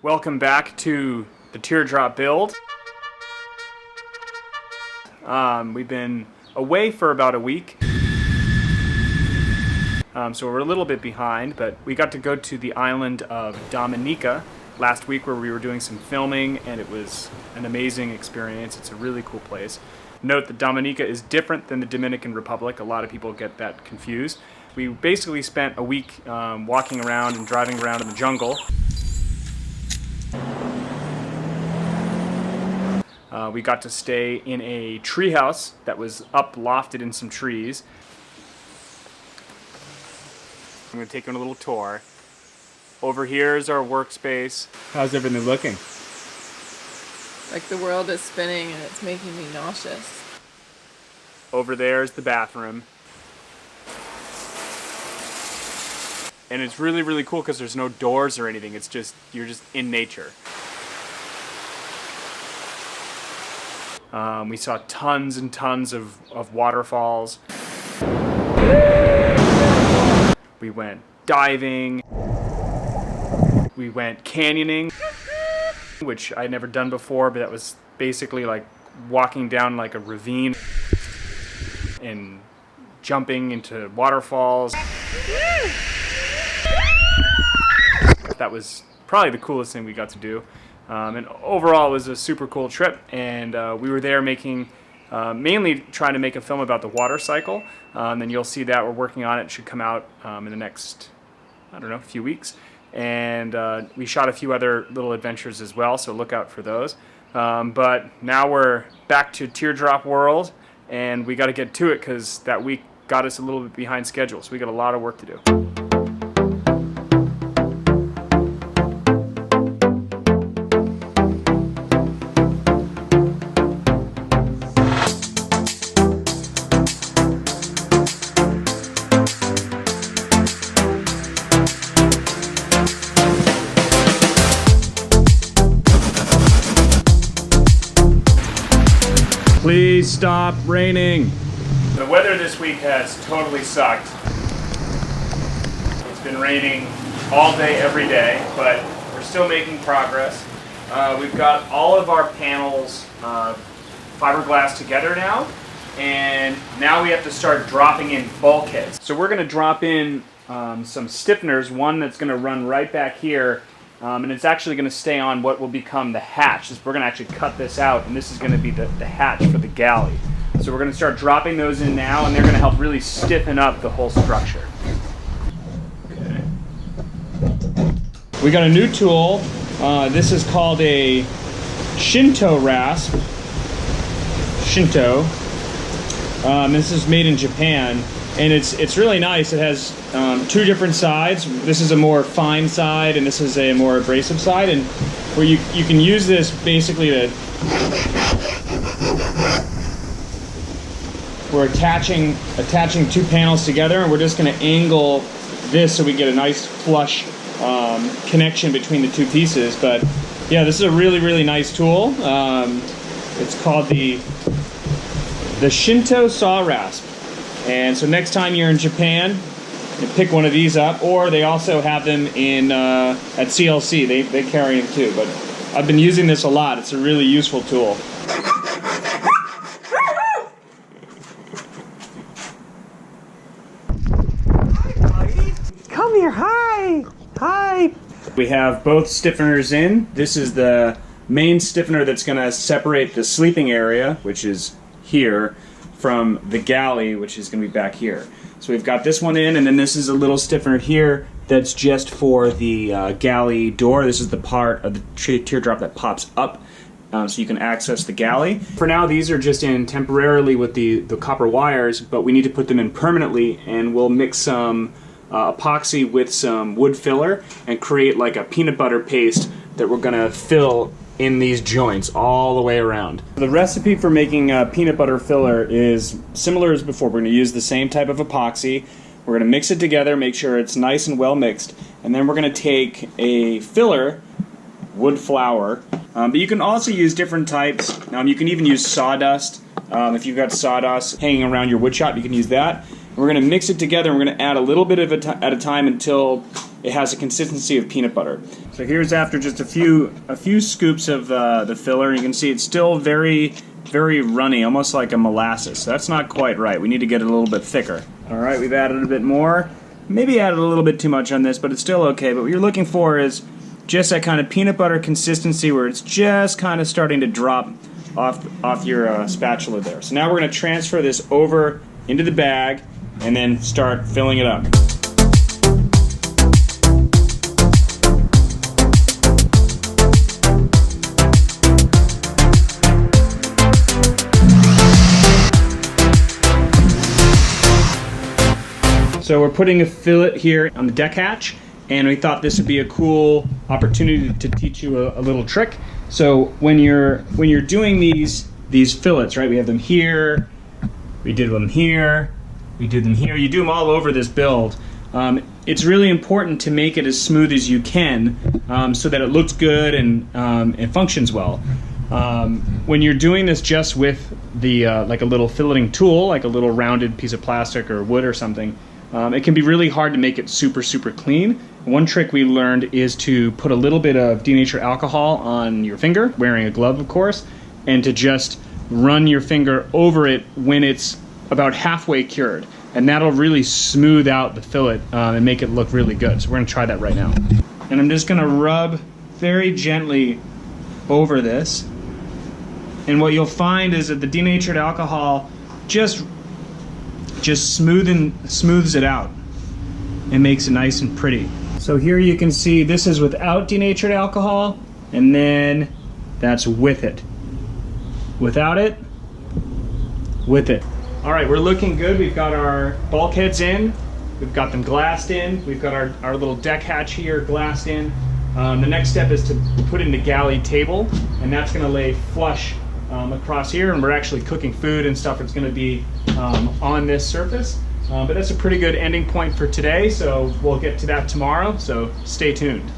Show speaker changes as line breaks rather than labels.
Welcome back to the Teardrop build. We've been away for about a week, so we're a little bit behind, but we got to go to the island of Dominica last week where we were doing some filming, and it was an amazing experience. It's a really cool place. Note that Dominica is different than the Dominican Republic. A lot of people get that confused. We basically spent a week walking around and driving around in the jungle. We got to stay in a treehouse that was up lofted in some trees. I'm going to take you on a little tour. Over here is our workspace. How's everything looking?
Like the world is spinning and it's making me nauseous.
Over there is the bathroom. And it's really, really cool because there's no doors or anything. It's just, you're just in nature. We saw tons and tons of waterfalls. We went diving. We went canyoning, which I'd never done before, but that was basically like walking down like a ravine and jumping into waterfalls. That was probably the coolest thing we got to do. And overall, it was a super cool trip, and we were there making, mainly trying to make a film about the water cycle. And you'll see that we're working on it. It should come out in the next, I don't know, few weeks. And we shot a few other little adventures as well, so look out for those. But now we're back to Teardrop World, and we got to get to it because that week got us a little bit behind schedule, so we got a lot of work to do. Please stop raining. The weather this week has totally sucked. It's been raining all day, every day, but we're still making progress. We've got all of our panels fiberglass together now, and now we have to start dropping in bulkheads. So we're going to drop in some stiffeners, one that's going to run right back here, and it's actually going to stay on what will become the hatch. We're going to actually cut this out, and this is going to be the hatch for the galley. So we're going to start dropping those in now, and they're going to help really stiffen up the whole structure. Okay. We got a new tool. This is called a Shinto rasp. Shinto. This is made in Japan, and it's really nice. It has two different sides. This is a more fine side, and this is a more abrasive side, and where you can use this basically to... We're attaching two panels together, and we're just going to angle this so we get a nice flush connection between the two pieces. But yeah, this is a really, really nice tool. It's called the Shinto saw rasp. And so next time you're in Japan, you pick one of these up, or they also have them in at CLC. They carry them too. But I've been using this a lot. It's a really useful tool.
Come here, hi! Hi!
We have both stiffeners in. This is the main stiffener that's going to separate the sleeping area, which is here, from the galley, which is going to be back here. So we've got this one in, and then this is a little stiffener here that's just for the galley door. This is the part of the teardrop that pops up, so you can access the galley. For now, these are just in temporarily with the copper wires, but we need to put them in permanently, and we'll mix some epoxy with some wood filler and create like a peanut butter paste that we're going to fill in these joints all the way around. The recipe for making peanut butter filler is similar as before. We're going to use the same type of epoxy. We're going to mix it together, make sure it's nice and well mixed, and then we're going to take a filler, wood flour, but you can also use different types. You can even use sawdust. If you've got sawdust hanging around your wood shop, you can use that. We're going to mix it together, and we're going to add a little bit of it at a time until it has a consistency of peanut butter. So So here's after just a few scoops of the filler. You can see it's still very runny, almost like a molasses. So that's not quite right. We need to get it a little bit thicker. All right, we've added a bit more. Maybe added a little bit too much on this, but it's still okay. But what you're looking for is just that kind of peanut butter consistency where it's just kind of starting to drop off your spatula there. So now we're going to transfer this over into the bag and then start filling it up. So we're putting a fillet here on the deck hatch, and we thought this would be a cool opportunity to teach you a little trick. So when you're doing these fillets, right? We have them here, we did them here, we did them here. You do them all over this build. It's really important to make it as smooth as you can, so that it looks good and it functions well. When you're doing this just with the like a little filleting tool, like a little rounded piece of plastic or wood or something, it can be really hard to make it super clean. One trick we learned is to put a little bit of denatured alcohol on your finger, wearing a glove of course, and to just run your finger over it when it's about halfway cured. And that'll really smooth out the fillet and make it look really good. So we're gonna try that right now. And I'm just gonna rub very gently over this. And what you'll find is that the denatured alcohol just smooths it out and makes it nice and pretty. So here you can see this is without denatured alcohol, and then that's with it. Without it, with it. All right, we're looking good. We've got our bulkheads in, we've got them glassed in, we've got our little deck hatch here glassed in. The next step is to put in the galley table, and that's gonna lay flush across here, and we're actually cooking food and stuff that's going to be on this surface. But that's a pretty good ending point for today, so we'll get to that tomorrow, so stay tuned.